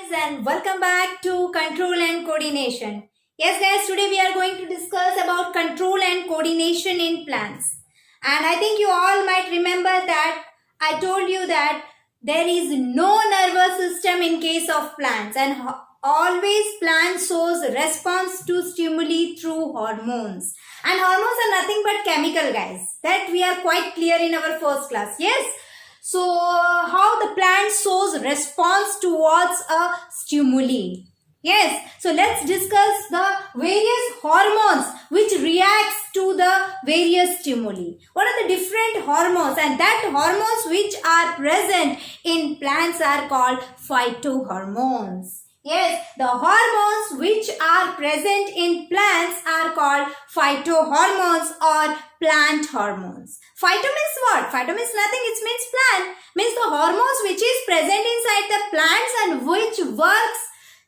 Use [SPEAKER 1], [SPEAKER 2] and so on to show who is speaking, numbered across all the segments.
[SPEAKER 1] guys, and welcome back to Control and Coordination. Yes guys, today we are going to discuss about control and coordination in plants. And I think you all might remember that I told you that there is no nervous system in case of plants, and always plant shows response to stimuli through hormones. And hormones are nothing but chemical, guys. That we are quite clear in our first class. Yes. So, how the plant shows response towards a stimuli. Yes, so let's discuss the various hormones which reacts to the various stimuli. What are the different hormones? And that hormones which are present in plants are called phytohormones. Yes, the hormones which are present in plants are called phytohormones or plant hormones. Phyto means what? Phyto means nothing, it means plant. Means the hormones which is present inside the plants and which works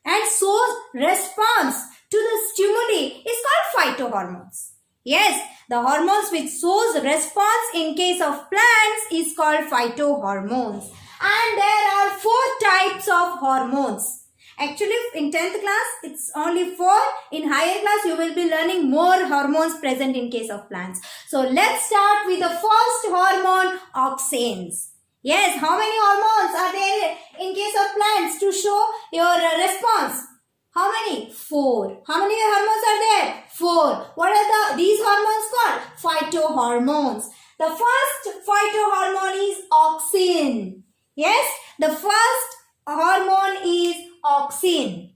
[SPEAKER 1] and shows response to the stimuli is called phytohormones. Yes, the hormones which shows response in case of plants is called phytohormones. And there are 4 types of hormones. Actually, in 10th class, it's only 4. In higher class, you will be learning more hormones present in case of plants. So, let's start with the first hormone, auxins. Yes, how many hormones are there in case of plants to show your response? How many? 4. How many hormones are there? 4. What are these hormones called? Phytohormones. The first phytohormone is auxin. Yes, the first hormone is auxin.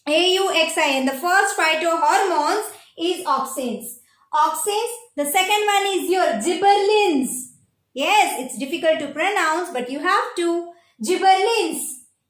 [SPEAKER 1] AUXIN. The first phytohormones is auxins. Auxins. The second one is your gibberellins. Yes, it's difficult to pronounce, but you have to. Gibberellins.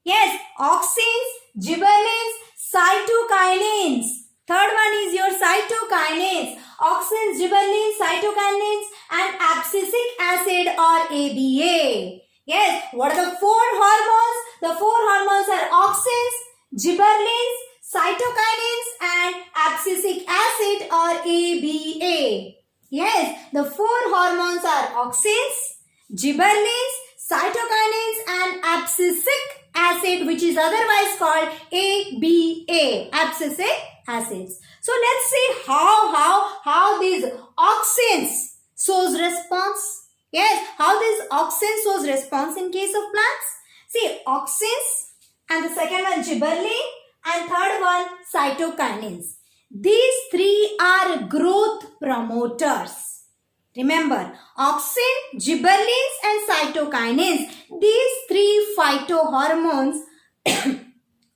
[SPEAKER 1] Yes, auxins, gibberellins, cytokinins. Third one is your cytokinins. Auxins, gibberellins, cytokinins, and abscisic acid or ABA. Yes, what are the 4 hormones? The 4 hormones are auxins, gibberellins, cytokinins, and abscisic acid or ABA. Yes, the 4 hormones are auxins, gibberellins, cytokinins, and abscisic acid, which is otherwise called ABA, abscisic acids. So let's see how these auxins shows response. Yes, how this auxin shows response in case of plants. See, auxins and the second one gibberellin and third one cytokinins. These 3 are growth promoters. Remember, auxin, gibberellins and cytokinins. These 3 phytohormones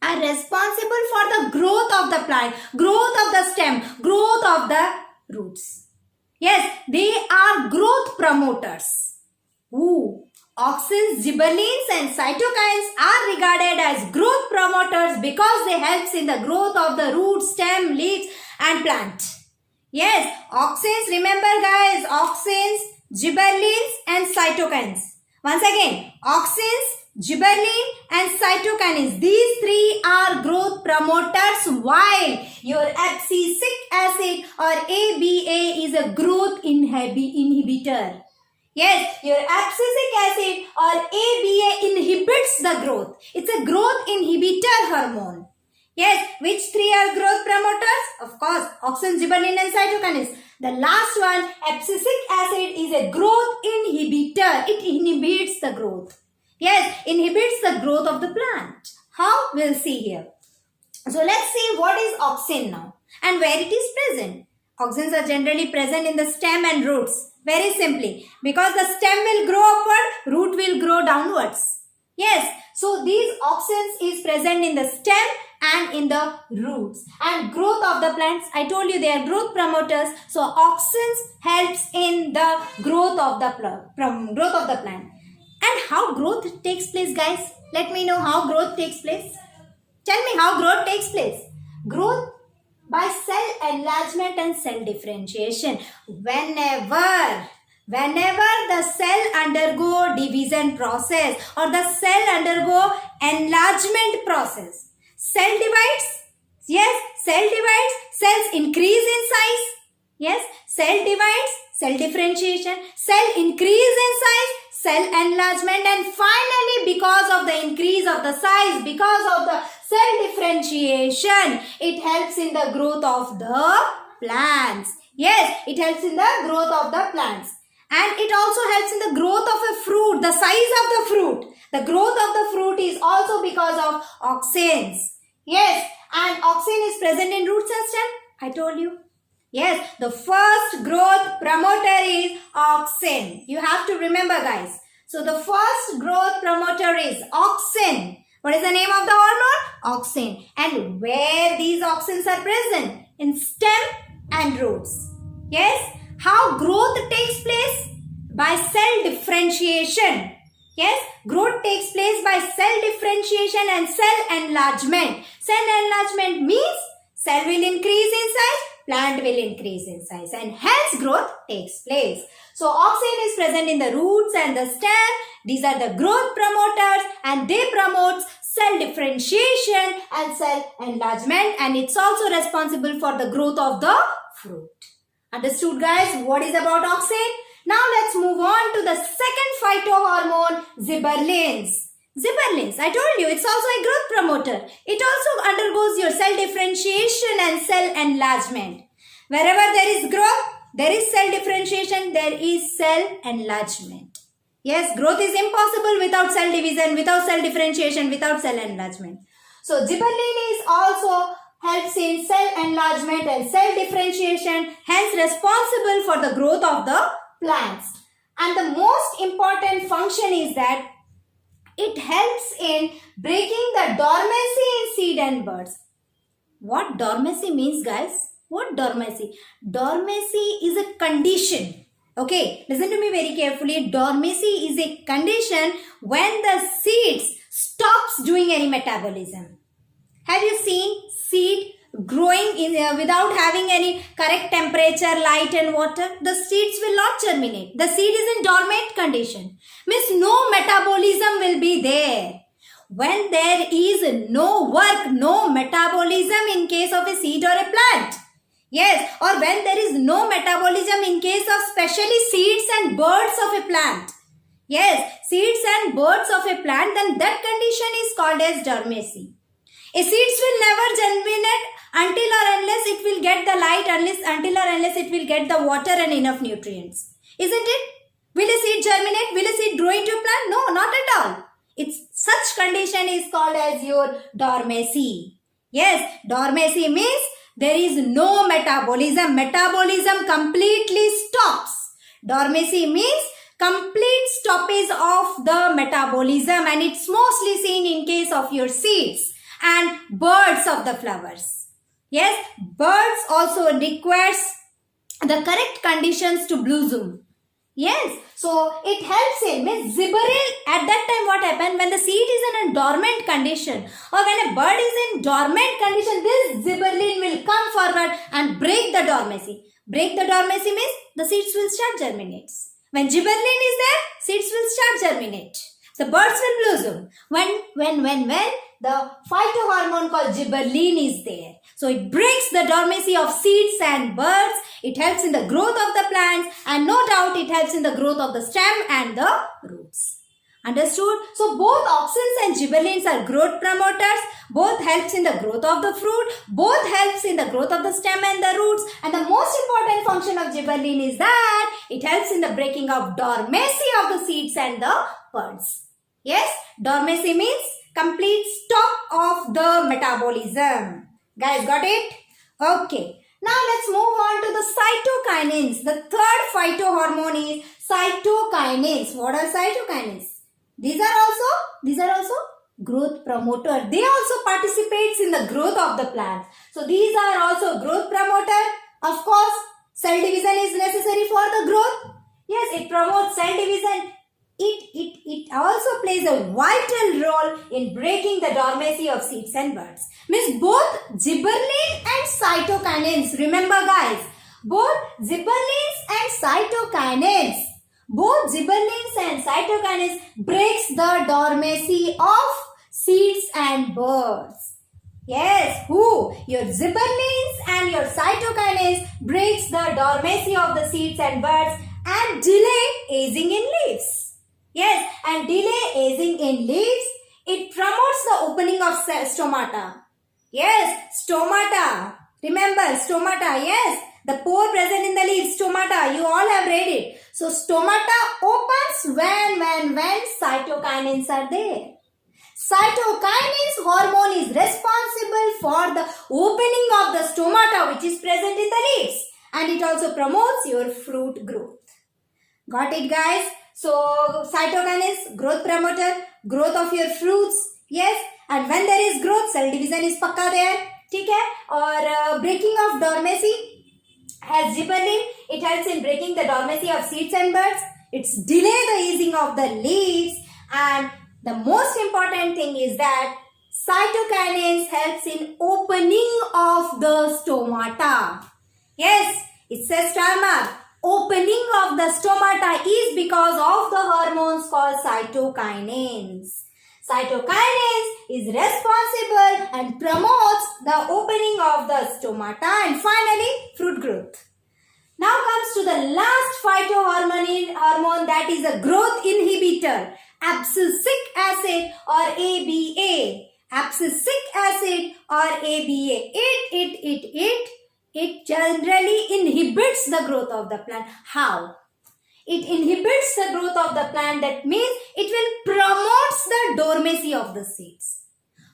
[SPEAKER 1] are responsible for the growth of the plant, growth of the stem, growth of the roots. Yes, they are growth promoters. Auxins, gibberellins and cytokines are regarded as growth promoters because they help in the growth of the root, stem, leaves and plant. Yes, auxins, remember guys, auxins, gibberellins and cytokines. Once again, auxins, gibberellin and cytokinins. These 3 are growth promoters while your abscisic acid or ABA is a growth inhibitor. Yes, your abscisic acid or ABA inhibits the growth. It's a growth inhibitor hormone. Yes, which 3 are growth promoters? Of course, auxins, gibberellin and cytokinins. The last one, abscisic acid, is a growth inhibitor. It inhibits the growth. Yes, inhibits the growth of the plant. How? We'll see here. So let's see what is auxin now and where it is present. Auxins are generally present in the stem and roots. Very simply, because the stem will grow upward, root will grow downwards. Yes, so these auxins is present in the stem and in the roots. And growth of the plants, I told you they are growth promoters. So auxins helps in the growth of the plant. And how growth takes place, guys? Let me know how growth takes place. Tell me how growth takes place. Growth by cell enlargement and cell differentiation. Whenever the cell undergo division process or the cell undergo enlargement process, cell divides. Yes, cell divides. Cells increase in size. Yes, cell divides, cell differentiation. Cell increase in size, cell enlargement, and finally because of the increase of the size, because of the cell differentiation, it helps in the growth of the plants. Yes, it helps in the growth of the plants. And it also helps in the growth of a fruit, the size of the fruit. The growth of the fruit is also because of auxins. Yes, and auxin is present in roots and stem. I told you. Yes, the first growth promoter is auxin. You have to remember, guys. So the first growth promoter is auxin. What is the name of the hormone? Auxin. And where these auxins are present? In stem and roots. Yes. How growth takes place? By cell differentiation. Yes, growth takes place by cell differentiation and cell enlargement. Cell enlargement means cell will increase in size, plant will increase in size, and hence growth takes place. So auxin is present in the roots and the stem. These are the growth promoters and they promote cell differentiation and cell enlargement, and it's also responsible for the growth of the fruit. Understood, guys, what is about auxin? Now let's move on to the second phytohormone, gibberellins. Gibberellins, I told you, it's also a growth promoter. It also undergoes your cell differentiation and cell enlargement. Wherever there is growth, there is cell differentiation, there is cell enlargement. Yes, growth is impossible without cell division, without cell differentiation, without cell enlargement. So gibberellin is also helps in cell enlargement and cell differentiation, hence responsible for the growth of the plants. And the most important function is that it helps in breaking the dormancy in seed and buds. What dormancy means, guys? What dormancy? Dormancy is a condition. Okay, listen to me very carefully. Dormancy is a condition when the seeds stops doing any metabolism. Have you seen seed growing without having any correct temperature, light and water? The seeds will not germinate. The seed is in dormant condition. Means no metabolism will be there. When there is no work, no metabolism in case of a seed or a plant. Yes, or when there is no metabolism in case of specially seeds and buds of a plant. Yes, seeds and buds of a plant, then that condition is called as dormancy. A seeds will never germinate until or unless it will get the light, until or unless it will get the water and enough nutrients. Isn't it? Will a seed germinate? Will a seed grow into a plant? No, not at all. It's such condition is called as your dormancy. Yes, dormancy means there is no metabolism. Metabolism completely stops. Dormancy means complete stoppage of the metabolism, and it's mostly seen in case of your seeds and birds of the flowers. Yes, birds also requires the correct conditions to blossom. Yes, so it helps in means gibberellin. At that time what happened, when the seed is in a dormant condition or when a bird is in dormant condition, this gibberellin will come forward and break the dormancy. Break the dormancy means the seeds will start germinate. When gibberellin is there, seeds will start germinate. The birds will blossom. When the phytohormone called gibberellin is there. So it breaks the dormancy of seeds and birds. It helps in the growth of the plants, and no doubt it helps in the growth of the stem and the roots. Understood? So both auxins and gibberellins are growth promoters. Both helps in the growth of the fruit. Both helps in the growth of the stem and the roots. And the most important function of gibberellin is that it helps in the breaking of dormancy of the seeds and the buds. Yes, dormancy means complete stop of the metabolism. Guys, got it? Okay. Now let's move on to the cytokinins. The third phytohormone is cytokinins. What are cytokinins? These are also growth promoter. They also participates in the growth of the plant. So these are also growth promoter. Of course, cell division is necessary for the growth. Yes, it promotes cell division. It also plays a vital role in breaking the dormancy of seeds and buds. Means both gibberellin and cytokinins. Remember guys, both gibberellins and cytokinins. Both gibberellins and cytokinins breaks the dormancy of seeds and buds. Yes, who? Your gibberellins and your cytokinins breaks the dormancy of the seeds and buds and delay aging in leaves. Yes, and delay aging in leaves. It promotes the opening of stomata. Yes, stomata. Remember, stomata, yes. The pore present in the leaves, stomata. You all have read it. So, stomata opens when cytokinins are there. Cytokinins hormone is responsible for the opening of the stomata which is present in the leaves. And it also promotes your fruit growth. Got it, guys? So, cytokinins, growth promoter, growth of your fruits. Yes, and when there is growth, cell division is pakka there. ठीक है? और breaking of dormancy, as gibberellin, it helps in breaking the dormancy of seeds and buds. It's delay the aging of the leaves, and the most important thing is that cytokinins helps in opening of the stomata. Yes, it says star mark. Opening of the stomata is because of the hormones called cytokinins. Cytokinins is responsible and promotes the opening of the stomata and finally fruit growth. Now comes to the last phytohormone that is a growth inhibitor, abscisic acid or ABA. Abscisic acid or ABA. It generally inhibits the growth of the plant. How? It inhibits the growth of the plant. That means it will promotes the dormancy of the seeds.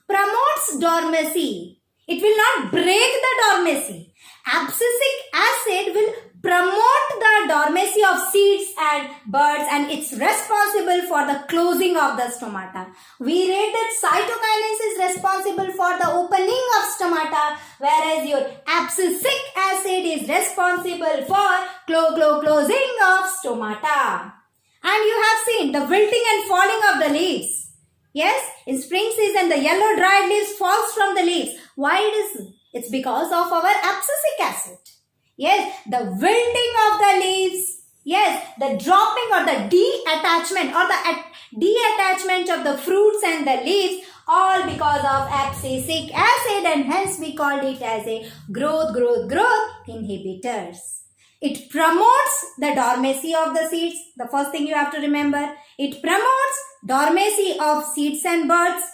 [SPEAKER 1] Promotes dormancy. It will not break the dormancy. Abscisic acid will promote the dormancy of seeds and buds, and it's responsible for the closing of the stomata. We read that cytokinins is responsible for the opening of stomata, whereas your abscisic acid is responsible for closing of stomata. And you have seen the wilting and falling of the leaves. Yes, in spring season the yellow dried leaves falls from the leaves. Why it is? It's because of our abscisic acid. Yes, the wilting of the leaves. Yes, the dropping or the detachment or the detachment of the fruits and the leaves, all because of abscisic acid, and hence we called it as a growth inhibitors. It promotes the dormancy of the seeds. The first thing you have to remember, it promotes dormancy of seeds and buds.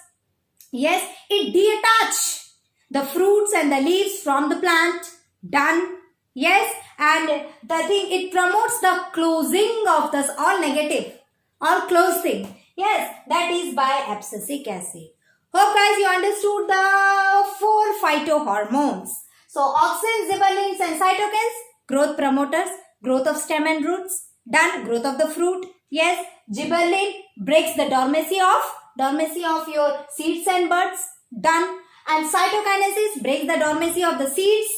[SPEAKER 1] Yes, it detaches the fruits and the leaves from the plant. Done. Yes, and the thing, it promotes the closing of this, all negative, all closing. Yes, that is by abscisic acid. Hope guys you understood the 4 phytohormones. So auxins, gibberellins and cytokines, growth promoters, growth of stem and roots. Done. Growth of the fruit. Yes, gibberellin breaks the dormancy of your seeds and buds. Done. And cytokinesis breaks the dormancy of the seeds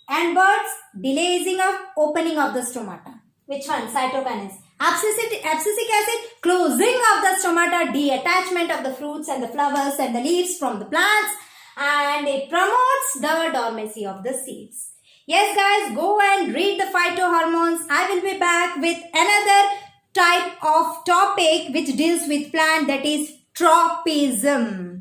[SPEAKER 1] and buds, delay aging of opening of the stomata. Which one? Cytokinins. Abscisic acid, closing of the stomata, detachment of the fruits and the flowers and the leaves from the plants, and it promotes the dormancy of the seeds. Yes guys, go and read the phytohormones. I will be back with another type of topic which deals with plant, that is tropism.